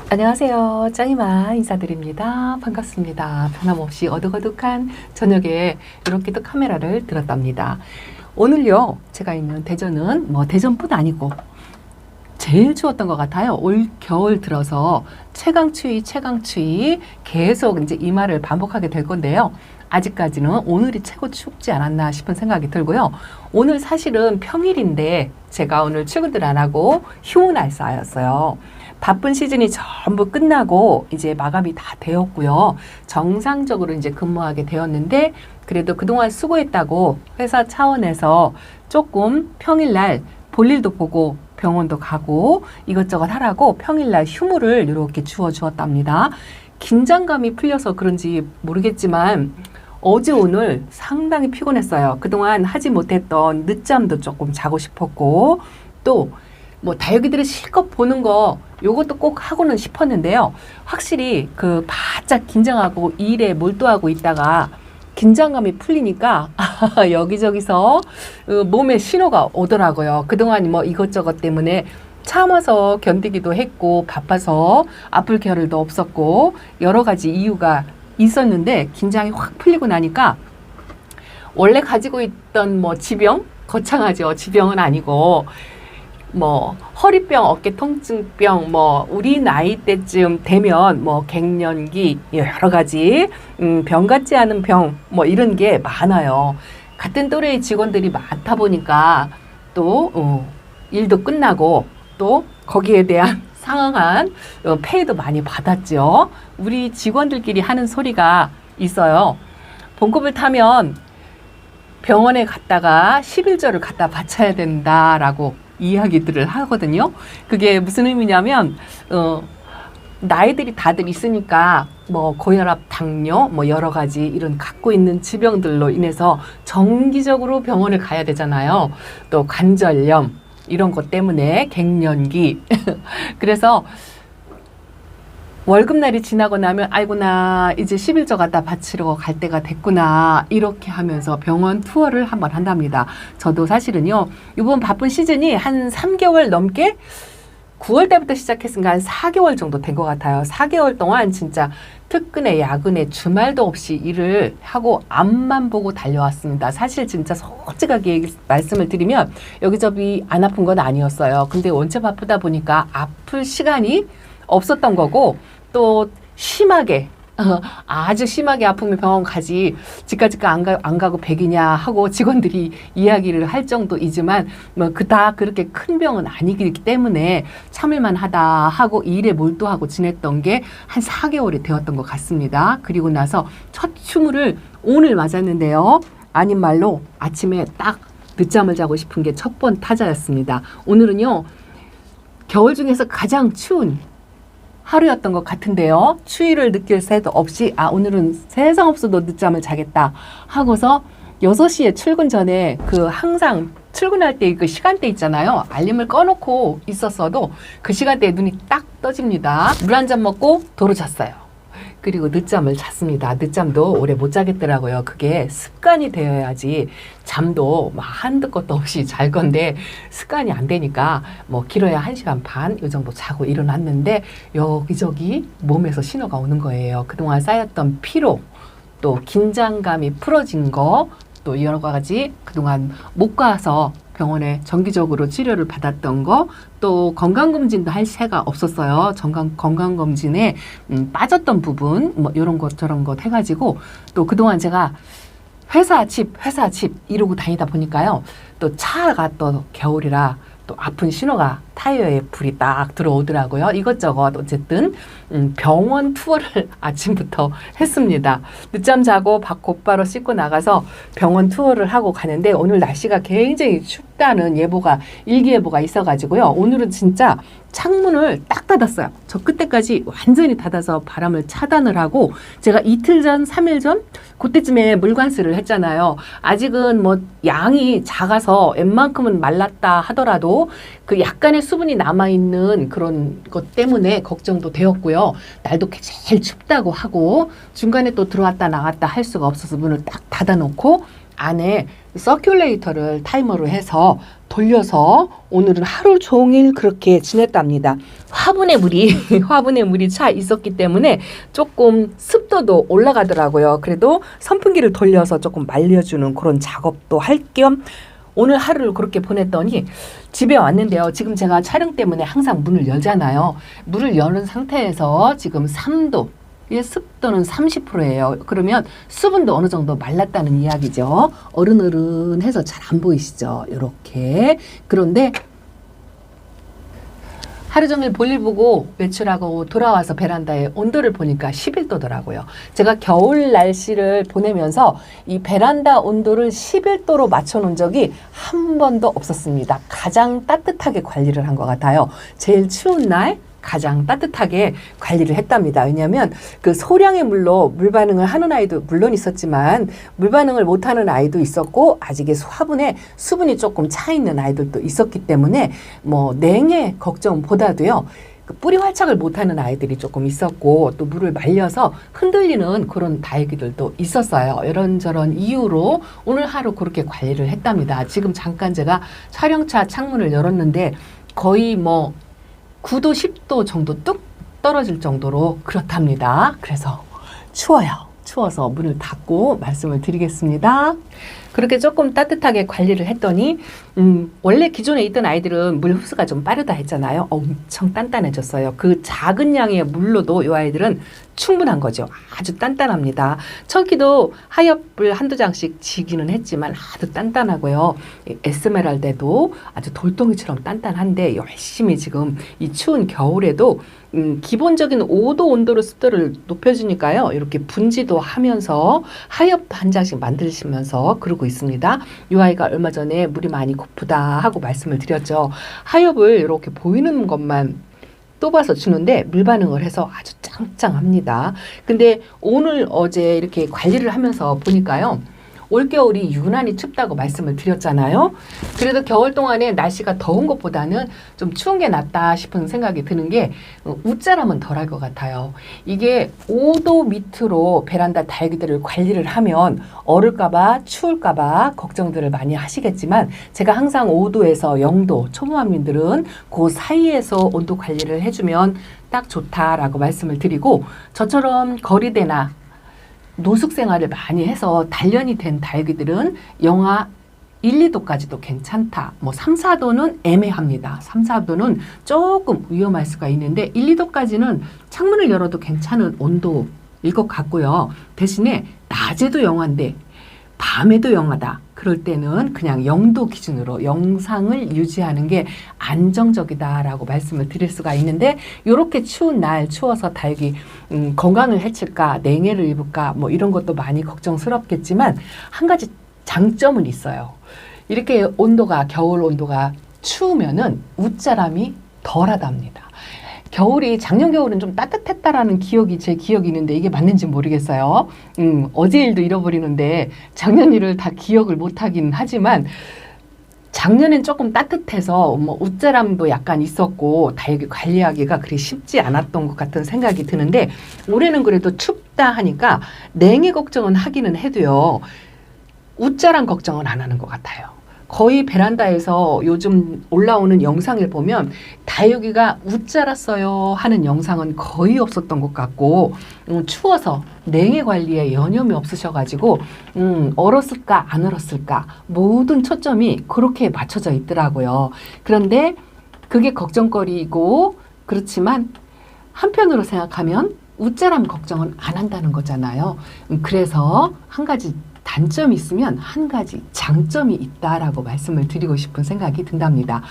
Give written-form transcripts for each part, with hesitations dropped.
안녕하세요. 짱이마 인사드립니다. 반갑습니다. 변함없이 어둑어둑한 저녁에 이렇게 또 카메라를 들었답니다. 오늘요, 제가 있는 대전은 대전뿐 아니고 제일 추웠던 것 같아요. 올 겨울 들어서 최강추위 계속 이제 이 말을 반복하게 될 건데요. 아직까지는 오늘이 최고 춥지 않았나 싶은 생각이 들고요. 오늘 사실은 평일인데 제가 오늘 출근을 안 하고 휴무 날짜였어요. 바쁜 시즌이 전부 끝나고 이제 마감이 다 되었고요. 정상적으로 이제 근무하게 되었는데 그래도 그동안 수고했다고 회사 차원에서 조금 평일날 볼일도 보고 병원도 가고 이것저것 하라고 평일날 휴무를 이렇게 주어주었답니다. 긴장감이 풀려서 그런지 모르겠지만 어제 오늘 상당히 피곤했어요. 그동안 하지 못했던 늦잠도 조금 자고 싶었고 또 다육이들을 실컷 보는 거 요것도 꼭 하고는 싶었는데요. 확실히 그 바짝 긴장하고 일에 몰두하고 있다가 긴장감이 풀리니까 여기저기서 몸에 신호가 오더라고요. 그동안 이것저것 때문에 참아서 견디기도 했고 바빠서 아플 겨를도 없었고 여러 가지 이유가 있었는데 긴장이 확 풀리고 나니까 원래 가지고 있던 지병, 거창하죠. 지병은 아니고 허리병, 어깨 통증병, 우리 나이 때쯤 되면 갱년기 여러 가지 병 같지 않은 병 이런 게 많아요. 같은 또래의 직원들이 많다 보니까 또 일도 끝나고 또 거기에 대한 상응한 페이도 많이 받았죠. 우리 직원들끼리 하는 소리가 있어요. 봉급을 타면 병원에 갔다가 11조를 갖다 바쳐야 된다라고 이야기들을 하거든요. 그게 무슨 의미냐면 나이들이 다들 있으니까 고혈압, 당뇨, 여러 가지 이런 갖고 있는 질병들로 인해서 정기적으로 병원을 가야 되잖아요. 또 관절염 이런 것 때문에 갱년기 그래서 월급날이 지나고 나면 아이고나 이제 11조 갖다 바치러 갈 때가 됐구나 이렇게 하면서 병원 투어를 한번 한답니다. 저도 사실은요 이번 바쁜 시즌이 한 3개월 넘게 9월 때부터 시작했으니까 한 4개월 정도 된 것 같아요. 4개월 동안 진짜 특근에 야근에 주말도 없이 일을 하고 앞만 보고 달려왔습니다. 사실 진짜 솔직하게 말씀을 드리면 여기저기 안 아픈 건 아니었어요. 근데 원체 바쁘다 보니까 아플 시간이 없었던 거고 또 심하게 아주 심하게 아프면 병원 가지 집까지 안 가고 백이냐 하고 직원들이 이야기를 할 정도이지만 그닥 그렇게 큰 병은 아니기 때문에 참을만 하다 하고 일에 몰두하고 지냈던 게 한 4개월이 되었던 것 같습니다. 그리고 나서 첫 휴무를 오늘 맞았는데요. 아닌 말로 아침에 딱 늦잠을 자고 싶은 게 첫 번 타자였습니다. 오늘은요 겨울 중에서 가장 추운 하루였던 것 같은데요. 추위를 느낄 새도 없이 오늘은 세상 없어도 늦잠을 자겠다 하고서 6시에 출근 전에 항상 출근할 때 그 시간대 있잖아요. 알림을 꺼놓고 있었어도 그 시간대에 눈이 딱 떠집니다. 물 한 잔 먹고 도로 잤어요. 그리고 늦잠을 잤습니다. 늦잠도 오래 못 자겠더라고요. 그게 습관이 되어야지 잠도 한두 것도 없이 잘 건데 습관이 안 되니까 길어야 1시간 반 이 정도 자고 일어났는데 여기저기 몸에서 신호가 오는 거예요. 그동안 쌓였던 피로 또 긴장감이 풀어진 거 또 여러 가지 그동안 못 가서 병원에 정기적으로 치료를 받았던 거 또 건강검진도 할 새가 없었어요. 건강검진에 빠졌던 부분 이런 것 저런 것 해가지고 또 그동안 제가 회사 집 이러고 다니다 보니까요. 또 차가 또 겨울이라 또 아픈 신호가 타이어에 불이 딱 들어오더라고요. 이것저것 어쨌든 병원 투어를 아침부터 했습니다. 늦잠 자고 밥 곧바로 씻고 나가서 병원 투어를 하고 가는데 오늘 날씨가 굉장히 춥다는 예보가 일기예보가 있어가지고요. 오늘은 진짜 창문을 딱 닫았어요. 저 끝에까지 완전히 닫아서 바람을 차단을 하고 제가 이틀 전, 3일 전 그때쯤에 물관수를 했잖아요. 아직은 양이 작아서 웬만큼은 말랐다 하더라도 그 약간의 수분이 남아있는 그런 것 때문에 걱정도 되었고요. 날도 제일 춥다고 하고 중간에 또 들어왔다 나갔다 할 수가 없어서 문을 딱 닫아놓고 안에 서큘레이터를 타이머로 해서 돌려서 오늘은 하루 종일 그렇게 지냈답니다. 화분에 물이 차 있었기 때문에 조금 습도도 올라가더라고요. 그래도 선풍기를 돌려서 조금 말려주는 그런 작업도 할 겸 오늘 하루를 그렇게 보냈더니 집에 왔는데요. 지금 제가 촬영 때문에 항상 문을 열잖아요. 문을 여는 상태에서 지금 3도, 습도는 30%예요. 그러면 수분도 어느 정도 말랐다는 이야기죠. 어른어른해서 잘 안 보이시죠? 이렇게. 그런데 하루 종일 볼일 보고 외출하고 돌아와서 베란다에 온도를 보니까 11도더라고요. 제가 겨울 날씨를 보내면서 이 베란다 온도를 11도로 맞춰놓은 적이 한 번도 없었습니다. 가장 따뜻하게 관리를 한 것 같아요. 제일 추운 날 가장 따뜻하게 관리를 했답니다. 왜냐하면 그 소량의 물로 물 반응을 하는 아이도 물론 있었지만 물 반응을 못하는 아이도 있었고 아직의 화분에 수분이 조금 차 있는 아이들도 있었기 때문에 뭐 냉해 걱정보다도요. 그 뿌리 활착을 못하는 아이들이 조금 있었고 또 물을 말려서 흔들리는 그런 다육이들도 있었어요. 이런저런 이유로 오늘 하루 그렇게 관리를 했답니다. 지금 잠깐 제가 촬영차 창문을 열었는데 거의 뭐 9도, 10도 정도 뚝 떨어질 정도로 그렇답니다. 그래서 추워요. 추워서 문을 닫고 말씀을 드리겠습니다. 그렇게 조금 따뜻하게 관리를 했더니 원래 기존에 있던 아이들은 물 흡수가 좀 빠르다 했잖아요. 엄청 단단해졌어요. 그 작은 양의 물로도 이 아이들은 충분한 거죠. 아주 단단합니다. 척이도 하엽을 한두 장씩 지기는 했지만 아주 단단하고요. 에스메랄드도 아주 돌덩이처럼 단단한데 열심히 지금 이 추운 겨울에도 기본적인 5도 온도로 습도를 높여주니까요. 이렇게 분지도 하면서 하엽도 한 장씩 만드시면서 그러고 있습니다. 이 아이가 얼마 전에 물이 많이 고프다 하고 말씀을 드렸죠. 하엽을 이렇게 보이는 것만 떠봐서 주는데 물 반응을 해서 아주 짱짱합니다. 근데 오늘 어제 이렇게 관리를 하면서 보니까요. 올겨울이 유난히 춥다고 말씀을 드렸잖아요. 그래도 겨울 동안에 날씨가 더운 것보다는 좀 추운 게 낫다 싶은 생각이 드는 게 웃자람은 덜할 것 같아요. 이게 5도 밑으로 베란다 다육이들을 관리를 하면 얼을까봐 추울까봐 걱정들을 많이 하시겠지만 제가 항상 5도에서 0도 초보맘님들은 그 사이에서 온도 관리를 해주면 딱 좋다라고 말씀을 드리고 저처럼 거리대나 노숙 생활을 많이 해서 단련이 된 다육이들은 영하 1, 2도까지도 괜찮다. 뭐 3, 4도는 애매합니다. 3, 4도는 조금 위험할 수가 있는데 1, 2도까지는 창문을 열어도 괜찮은 온도일 것 같고요. 대신에 낮에도 영하인데 밤에도 영하다. 그럴 때는 그냥 0도 기준으로 영상을 유지하는 게 안정적이다라고 말씀을 드릴 수가 있는데 이렇게 추운 날 추워서 다육이 건강을 해칠까 냉해를 입을까 뭐 이런 것도 많이 걱정스럽겠지만 한 가지 장점은 있어요. 이렇게 온도가 겨울 온도가 추우면은 웃자람이 덜하답니다. 겨울이 작년 겨울은 좀 따뜻했다라는 기억이 제 기억이 있는데 이게 맞는지 모르겠어요. 어제 일도 잃어버리는데 작년 일을 다 기억을 못하긴 하지만 작년엔 조금 따뜻해서 뭐 웃자람도 약간 있었고 다육이 관리하기가 그리 쉽지 않았던 것 같은 생각이 드는데 올해는 그래도 춥다 하니까 냉해 걱정은 하기는 해도요. 웃자람 걱정은 안 하는 것 같아요. 거의 베란다에서 요즘 올라오는 영상을 보면 다육이가 웃자랐어요 하는 영상은 거의 없었던 것 같고 추워서 냉해 관리에 여념이 없으셔가지고 얼었을까 안 얼었을까 모든 초점이 그렇게 맞춰져 있더라고요. 그런데 그게 걱정거리고 그렇지만 한편으로 생각하면 웃자람 걱정은 안 한다는 거잖아요. 그래서 한 가지 단점이 있으면 한 가지 장점이 있다라고 말씀을 드리고 싶은 생각이 든답니다.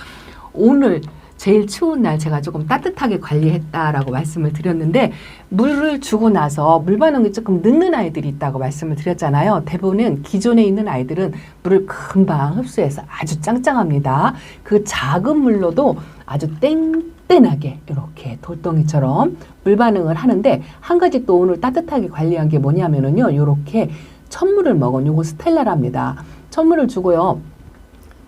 오늘 제일 추운 날 제가 조금 따뜻하게 관리했다라고 말씀을 드렸는데 물을 주고 나서 물 반응이 조금 늦는 아이들이 있다고 말씀을 드렸잖아요. 대부분은 기존에 있는 아이들은 물을 금방 흡수해서 아주 짱짱합니다. 그 작은 물로도 아주 땡땡하게 이렇게 돌덩이처럼 물 반응을 하는데 한 가지 또 오늘 따뜻하게 관리한 게 뭐냐면은요. 이렇게 천물을 먹은 요거 스텔라랍니다. 천물을 주고요.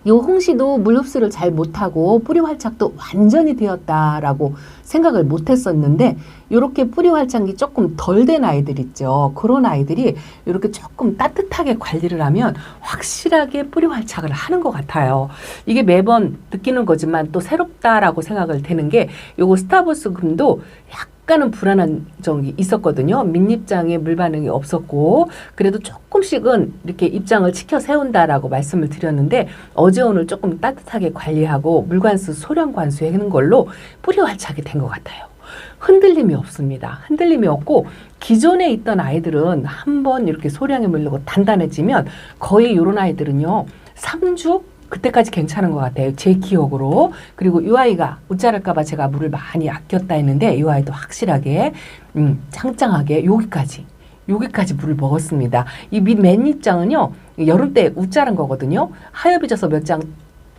요 홍시도 물 흡수를 잘 못하고 뿌리 활착도 완전히 되었다라고 생각을 못했었는데 이렇게 뿌리 활착이 조금 덜 된 아이들 있죠. 그런 아이들이 이렇게 조금 따뜻하게 관리를 하면 확실하게 뿌리 활착을 하는 것 같아요. 이게 매번 느끼는 거지만 또 새롭다라고 생각을 되는 게 요거 스타버스 금도 약간은 불안한 점이 있었거든요. 밑입장에 물 반응이 없었고 그래도 조금씩은 이렇게 입장을 지켜 세운다라고 말씀을 드렸는데 어제 오늘 조금 따뜻하게 관리하고 물관수 소량 관수하는 걸로 뿌리 활착이 된 것 같아요. 흔들림이 없습니다. 흔들림이 없고 기존에 있던 아이들은 한번 이렇게 소량에 물르고 단단해지면 거의 이런 아이들은요 3주 그때까지 괜찮은 것 같아요. 제 기억으로. 그리고 이 아이가 웃자랄까봐 제가 물을 많이 아꼈다 했는데 이 아이도 확실하게 짱짱하게 여기까지 물을 먹었습니다. 이 맨 입장은요 여름 때 웃자란 거거든요. 하엽이 져서 몇 장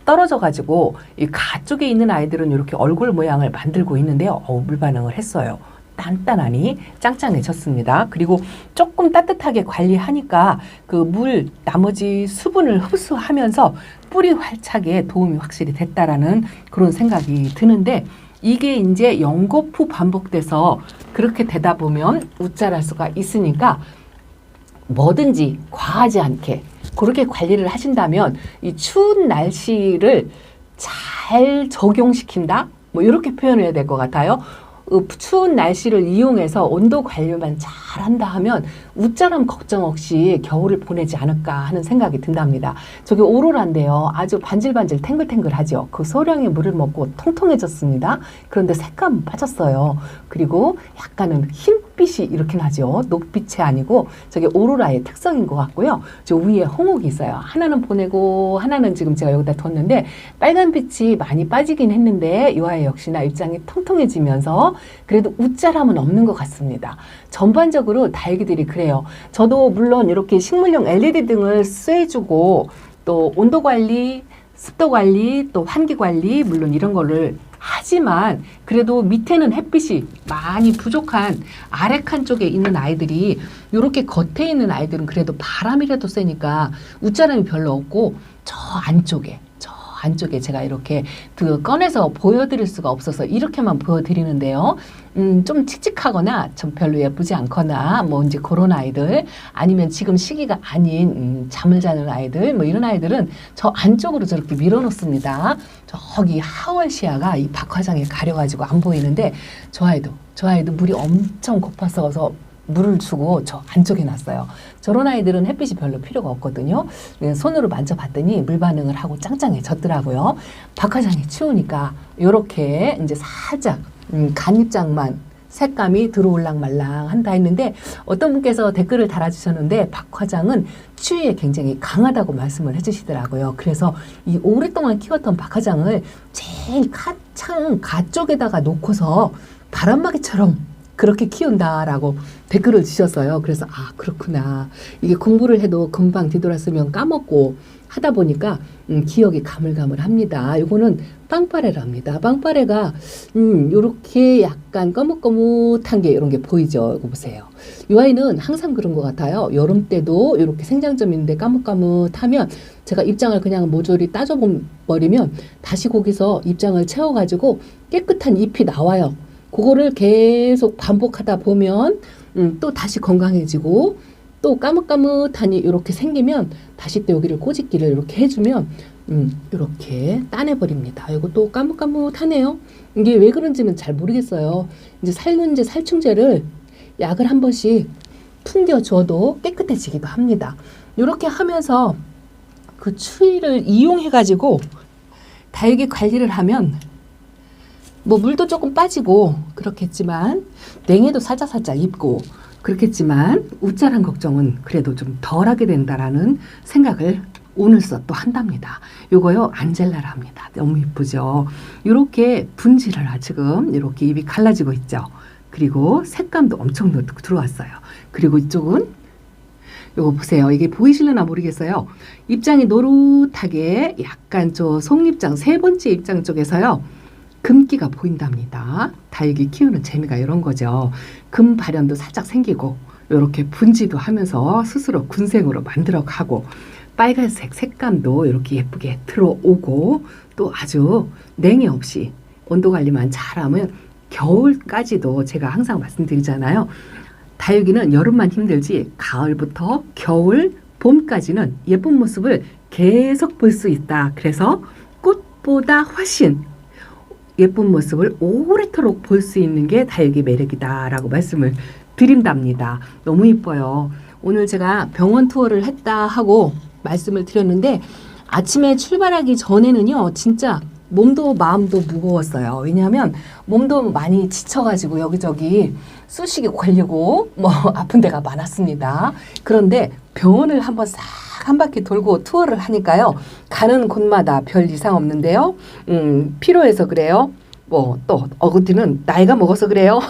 떨어져가지고 이 가쪽에 있는 아이들은 이렇게 얼굴 모양을 만들고 있는데요. 물 반응을 했어요. 단단하니 짱짱해졌습니다. 그리고 조금 따뜻하게 관리하니까 그 물 나머지 수분을 흡수하면서 뿌리 활착에 도움이 확실히 됐다라는 그런 생각이 드는데 이게 이제 연거푸 반복돼서 그렇게 되다 보면 웃자랄 수가 있으니까 뭐든지 과하지 않게 그렇게 관리를 하신다면 이 추운 날씨를 잘 적용시킨다? 뭐 이렇게 표현해야 될 것 같아요. 추운 날씨를 이용해서 온도 관리만 잘한다 하면 웃자람 걱정 없이 겨울을 보내지 않을까 하는 생각이 든답니다. 저게 오로라인데요. 아주 반질반질 탱글탱글하죠. 그 소량의 물을 먹고 통통해졌습니다. 그런데 색감은 빠졌어요. 그리고 약간은 흰빛이 이렇게 나죠. 녹빛이 아니고 저게 오로라의 특성인 것 같고요. 저 위에 홍옥이 있어요. 하나는 보내고 하나는 지금 제가 여기다 뒀는데 빨간빛이 많이 빠지긴 했는데 이 아이 역시나 입장이 통통해지면서 그래도 웃자람은 없는 것 같습니다. 전반적으로 다육이들이 그래요. 저도 물론 이렇게 식물용 LED 등을 쐬주고 또 온도 관리, 습도 관리, 또 환기 관리 물론 이런 거를 하지만 그래도 밑에는 햇빛이 많이 부족한 아래 칸 쪽에 있는 아이들이 이렇게 겉에 있는 아이들은 그래도 바람이라도 쐬니까 웃자람이 별로 없고 저 안쪽에 제가 이렇게 꺼내서 보여드릴 수가 없어서 이렇게만 보여드리는데요. 좀 칙칙하거나 좀 별로 예쁘지 않거나 뭐 이제 그런 아이들 아니면 지금 시기가 아닌 잠을 자는 아이들 뭐 이런 아이들은 저 안쪽으로 저렇게 밀어놓습니다. 저기 하월시아가 이 박화장에 가려가지고 안 보이는데 저 아이도 물이 엄청 고팠어서 물을 주고 저 안쪽에 놨어요. 저런 아이들은 햇빛이 별로 필요가 없거든요. 손으로 만져봤더니 물 반응을 하고 짱짱해졌더라고요. 박하장이 추우니까 이렇게 이제 살짝 간입장만 색감이 들어올랑말랑 한다 했는데 어떤 분께서 댓글을 달아주셨는데 박화장은 추위에 굉장히 강하다고 말씀을 해주시더라고요. 그래서 이 오랫동안 키웠던 박화장을 제일 가창 가쪽에다가 놓고서 바람막이처럼 그렇게 키운다라고 댓글을 주셨어요. 그래서 그렇구나. 이게 공부를 해도 금방 뒤돌았으면 까먹고 하다 보니까 기억이 가물가물합니다. 이거는 빵빠레랍니다. 빵빠레가 요렇게 약간 거뭇거뭇한 게 이런 게 보이죠. 이거 보세요. 이 아이는 항상 그런 것 같아요. 여름 때도 이렇게 생장점 있는데 까뭇까뭇하면 제가 입장을 그냥 모조리 따져버리면 다시 거기서 입장을 채워가지고 깨끗한 잎이 나와요. 그거를 계속 반복하다 보면 또 다시 건강해지고 또 까뭇까뭇하니 이렇게 생기면 다시 또 여기를 꼬집기를 이렇게 해주면 이렇게 따내버립니다. 이거 또 까뭇까뭇하네요. 이게 왜 그런지는 잘 모르겠어요. 이제 살균제, 살충제를 약을 한 번씩 풍겨줘도 깨끗해지기도 합니다. 이렇게 하면서 그 추위를 이용해가지고 다육이 관리를 하면 뭐 물도 조금 빠지고 그렇겠지만 냉해도 살짝살짝 입고 그렇겠지만 웃자란 걱정은 그래도 좀 덜하게 된다라는 생각을 오늘서 또 한답니다. 요거요 안젤라랍니다. 너무 이쁘죠. 이렇게 분지를 지금 이렇게 입이 갈라지고 있죠. 그리고 색감도 엄청 들어왔어요. 그리고 이쪽은 요거 보세요. 이게 보이실려나 모르겠어요. 입장이 노릇하게 약간 저 속입장 세 번째 입장 쪽에서요. 금기가 보인답니다. 다육이 키우는 재미가 이런 거죠. 금 발현도 살짝 생기고 이렇게 분지도 하면서 스스로 군생으로 만들어가고 빨간색 색감도 이렇게 예쁘게 들어오고 또 아주 냉이 없이 온도 관리만 잘하면 겨울까지도 제가 항상 말씀드리잖아요. 다육이는 여름만 힘들지 가을부터 겨울, 봄까지는 예쁜 모습을 계속 볼 수 있다. 그래서 꽃보다 훨씬 예쁜 모습을 오래도록 볼 수 있는 게 다육이 매력이다라고 말씀을 드린답니다. 너무 이뻐요. 오늘 제가 병원 투어를 했다 하고 말씀을 드렸는데 아침에 출발하기 전에는요, 진짜 몸도 마음도 무거웠어요. 왜냐하면 몸도 많이 지쳐가지고 여기저기 쑤시게 걸리고 뭐 아픈 데가 많았습니다. 그런데 병원을 한번 싹 한 바퀴 돌고 투어를 하니까요, 가는 곳마다 별 이상 없는데요. 피로해서 그래요. 뭐 또 어거티는 나이가 먹어서 그래요.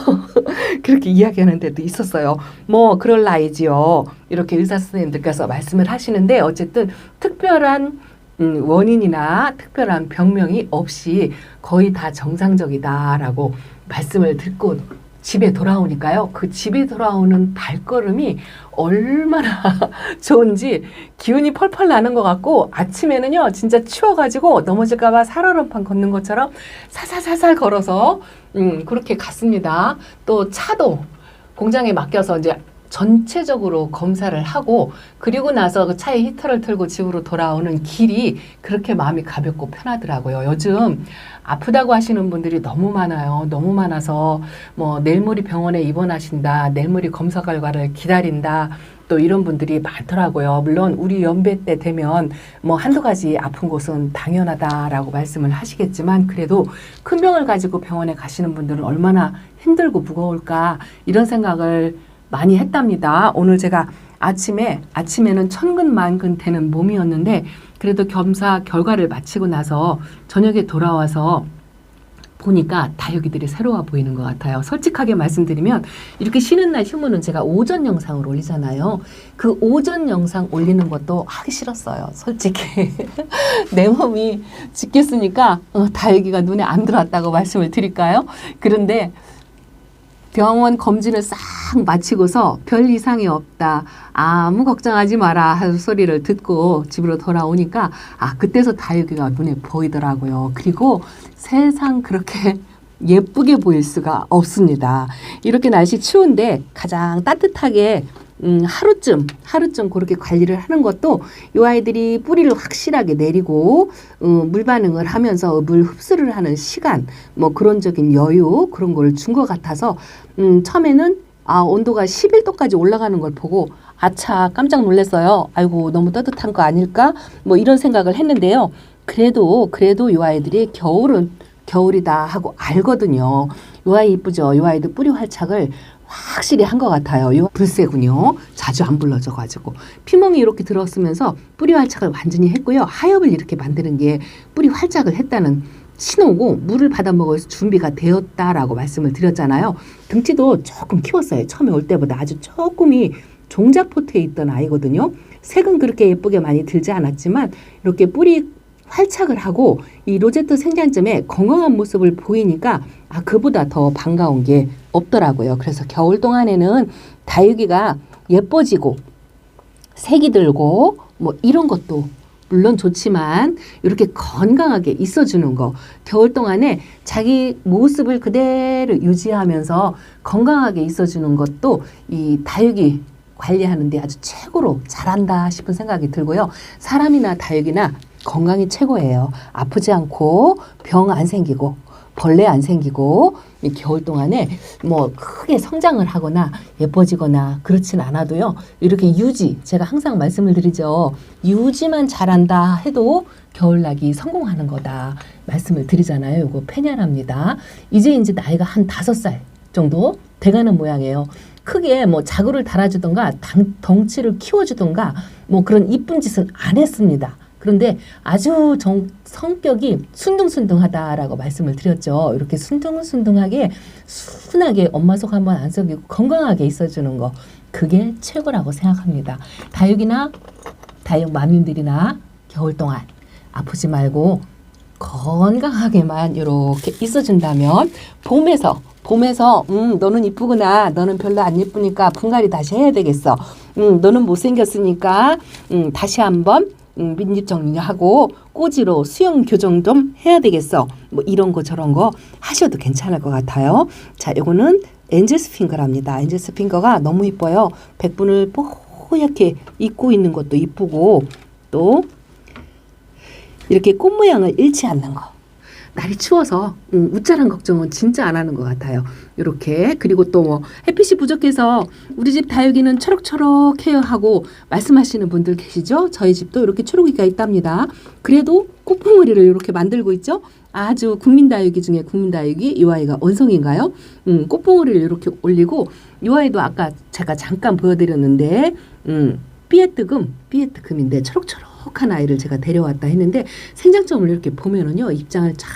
그렇게 이야기하는 데도 있었어요. 뭐 그럴 나이지요. 이렇게 의사 선생님들께서 말씀을 하시는데 어쨌든 특별한 원인이나 특별한 병명이 없이 거의 다 정상적이다라고 말씀을 듣고 집에 돌아오니까요. 그 집에 돌아오는 발걸음이 얼마나 좋은지 기운이 펄펄 나는 것 같고, 아침에는요 진짜 추워가지고 넘어질까봐 살얼음판 걷는 것처럼 살살살살 걸어서 그렇게 갔습니다. 또 차도 공장에 맡겨서 이제 전체적으로 검사를 하고, 그리고 나서 그 차에 히터를 틀고 집으로 돌아오는 길이 그렇게 마음이 가볍고 편하더라고요. 요즘 아프다고 하시는 분들이 너무 많아요. 너무 많아서 뭐 내일모레 병원에 입원하신다, 내일모레 검사 결과를 기다린다, 또 이런 분들이 많더라고요. 물론 우리 연배 때 되면 뭐 한두 가지 아픈 곳은 당연하다라고 말씀을 하시겠지만, 그래도 큰 병을 가지고 병원에 가시는 분들은 얼마나 힘들고 무거울까, 이런 생각을 많이 했답니다. 오늘 제가 아침에는 천근만근 되는 몸이었는데, 그래도 검사 결과를 마치고 나서 저녁에 돌아와서 보니까 다육이들이 새로워 보이는 것 같아요. 솔직하게 말씀드리면 이렇게 쉬는 날 휴무는 제가 오전 영상을 올리잖아요. 그 오전 영상 올리는 것도 하기 싫었어요. 솔직히. 내 몸이 짓겠으니까 다육이가 눈에 안 들어왔다고 말씀을 드릴까요? 그런데 병원 검진을 싹 마치고서 별 이상이 없다, 아무 걱정하지 마라 하는 소리를 듣고 집으로 돌아오니까 그때서 다육이가 눈에 보이더라고요. 그리고 세상 그렇게 예쁘게 보일 수가 없습니다. 이렇게 날씨 추운데 가장 따뜻하게 하루쯤 그렇게 관리를 하는 것도 이 아이들이 뿌리를 확실하게 내리고 물 반응을 하면서 물 흡수를 하는 시간, 뭐 그런적인 여유, 그런 걸 준 것 같아서 처음에는 온도가 11도까지 올라가는 걸 보고 아차 깜짝 놀랐어요. 아이고 너무 따뜻한 거 아닐까? 뭐 이런 생각을 했는데요. 그래도 이 아이들이 겨울은 겨울이다 하고 알거든요. 이 아이 이쁘죠? 이 아이들 뿌리 활착을 확실히 한 것 같아요. 이 불새군요. 자주 안 불러져가지고 피멍이 이렇게 들었으면서 뿌리 활착을 완전히 했고요. 하엽을 이렇게 만드는 게 뿌리 활착을 했다는 신호고, 물을 받아 먹을 준비가 되었다라고 말씀을 드렸잖아요. 등치도 조금 키웠어요. 처음에 올 때보다 아주 조금이 종자포트에 있던 아이거든요. 색은 그렇게 예쁘게 많이 들지 않았지만 이렇게 뿌리 활착을 하고 이 로제트 생장점에 건강한 모습을 보이니까 그보다 더 반가운 게 없더라고요. 그래서 겨울 동안에는 다육이가 예뻐지고 색이 들고 뭐 이런 것도 물론 좋지만 이렇게 건강하게 있어주는 거, 겨울 동안에 자기 모습을 그대로 유지하면서 건강하게 있어주는 것도 이 다육이 관리하는데 아주 최고로 잘한다 싶은 생각이 들고요. 사람이나 다육이나 건강이 최고예요. 아프지 않고 병 안 생기고 벌레 안 생기고 이 겨울 동안에 뭐 크게 성장을 하거나 예뻐지거나 그렇진 않아도요. 이렇게 유지, 제가 항상 말씀을 드리죠. 유지만 잘한다 해도 겨울나기 성공하는 거다 말씀을 드리잖아요. 이거 페냐랍니다. 이제 나이가 한 5살 정도 돼가는 모양이에요. 크게 뭐 자구를 달아주던가 덩치를 키워주던가 뭐 그런 이쁜 짓은 안 했습니다. 그런데 아주 성격이 순둥순둥하다라고 말씀을 드렸죠. 이렇게 순둥순둥하게 순하게 엄마 속 한번 안 썩이고 건강하게 있어주는 거, 그게 최고라고 생각합니다. 다육이나 다육 마님들이나 겨울 동안 아프지 말고 건강하게만 이렇게 있어준다면 봄에서 너는 이쁘구나, 너는 별로 안 예쁘니까 분갈이 다시 해야 되겠어, 너는 못생겼으니까 다시 한번 민집 정리하고 꼬지로 수영 교정 좀 해야 되겠어. 뭐 이런 거 저런 거 하셔도 괜찮을 것 같아요. 자, 요거는 엔젤스 핑거랍니다. 엔젤스 핑거가 너무 이뻐요. 백분을 뽀얗게 입고 있는 것도 이쁘고 또 이렇게 꽃 모양을 잃지 않는 거. 날이 추워서 웃자란 걱정은 진짜 안 하는 것 같아요. 이렇게 그리고 또 뭐 햇빛이 부족해서 우리 집 다육이는 초록초록해요 하고 말씀하시는 분들 계시죠? 저희 집도 이렇게 초록이가 있답니다. 그래도 꽃봉오리를 이렇게 만들고 있죠? 아주 국민다육이 중에 국민다육이 이 아이가 원성인가요? 꽃봉오리를 이렇게 올리고 이 아이도 아까 제가 잠깐 보여드렸는데 삐에뜨금인데 초록초록한 아이를 제가 데려왔다 했는데 생장점을 이렇게 보면은요 입장을 쫙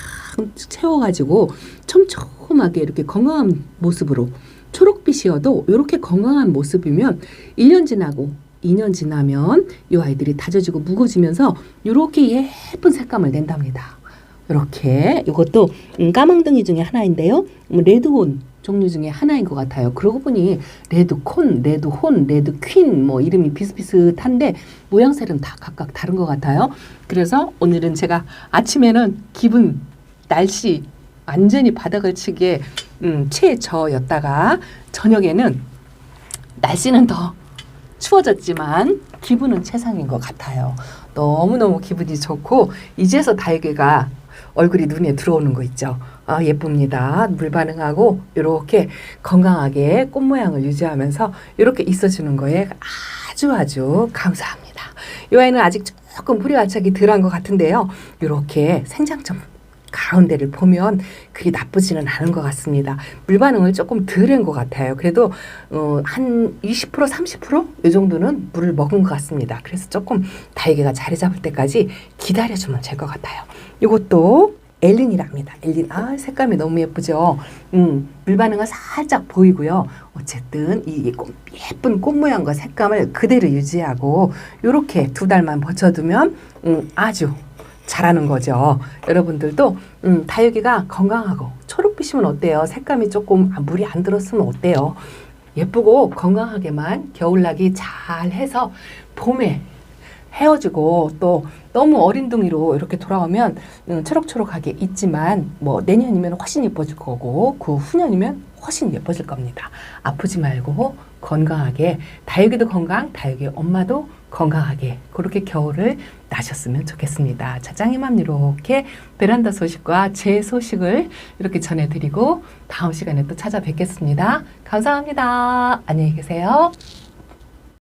채워가지고 촘촘하게 이렇게 건강한 모습으로 초록빛이어도 이렇게 건강한 모습이면 1년 지나고 2년 지나면 이 아이들이 다져지고 무거워지면서 이렇게 예쁜 색감을 낸답니다. 이렇게 이것도 까망둥이 중에 하나인데요. 레드혼 종류 중에 하나인 것 같아요. 그러고 보니 레드콘, 레드혼, 레드퀸 뭐 이름이 비슷비슷한데 모양새는 다 각각 다른 것 같아요. 그래서 오늘은 제가 아침에는 기분, 날씨 완전히 바닥을 치게 최저였다가 저녁에는 날씨는 더 추워졌지만 기분은 최상인 것 같아요. 너무너무 기분이 좋고 이제서 다육이가 얼굴이 눈에 들어오는 거 있죠. 아, 예쁩니다. 물 반응하고 이렇게 건강하게 꽃 모양을 유지하면서 이렇게 있어주는 거에 아주 감사합니다. 이 아이는 아직 조금 뿌리 활착이 덜한 것 같은데요. 이렇게 생장점 가운데를 보면 그리 나쁘지는 않은 것 같습니다. 물 반응을 조금 덜한 것 같아요. 그래도 한 20% 30% 이 정도는 물을 먹은 것 같습니다. 그래서 조금 다육이가 자리 잡을 때까지 기다려주면 될 것 같아요. 이것도 엘린이랍니다. 엘린, 색감이 너무 예쁘죠. 물 반응은 살짝 보이고요. 어쨌든 이 예쁜 꽃 모양과 색감을 그대로 유지하고 이렇게 2달만 버텨두면 아주 잘하는 거죠. 여러분들도 다육이가 건강하고 초록빛이면 어때요? 색감이 조금 물이 안 들었으면 어때요? 예쁘고 건강하게만 겨울나기 잘 해서 봄에 헤어지고 또 너무 어린둥이로 이렇게 돌아오면 초록초록하게 있지만 뭐 내년이면 훨씬 예뻐질 거고 그 후년이면 훨씬 예뻐질 겁니다. 아프지 말고 건강하게 다육이도 건강, 다육이 엄마도 건강하게 그렇게 겨울을 나셨으면 좋겠습니다. 자장이맘 이렇게 베란다 소식과 제 소식을 이렇게 전해드리고 다음 시간에 또 찾아뵙겠습니다. 감사합니다. 안녕히 계세요.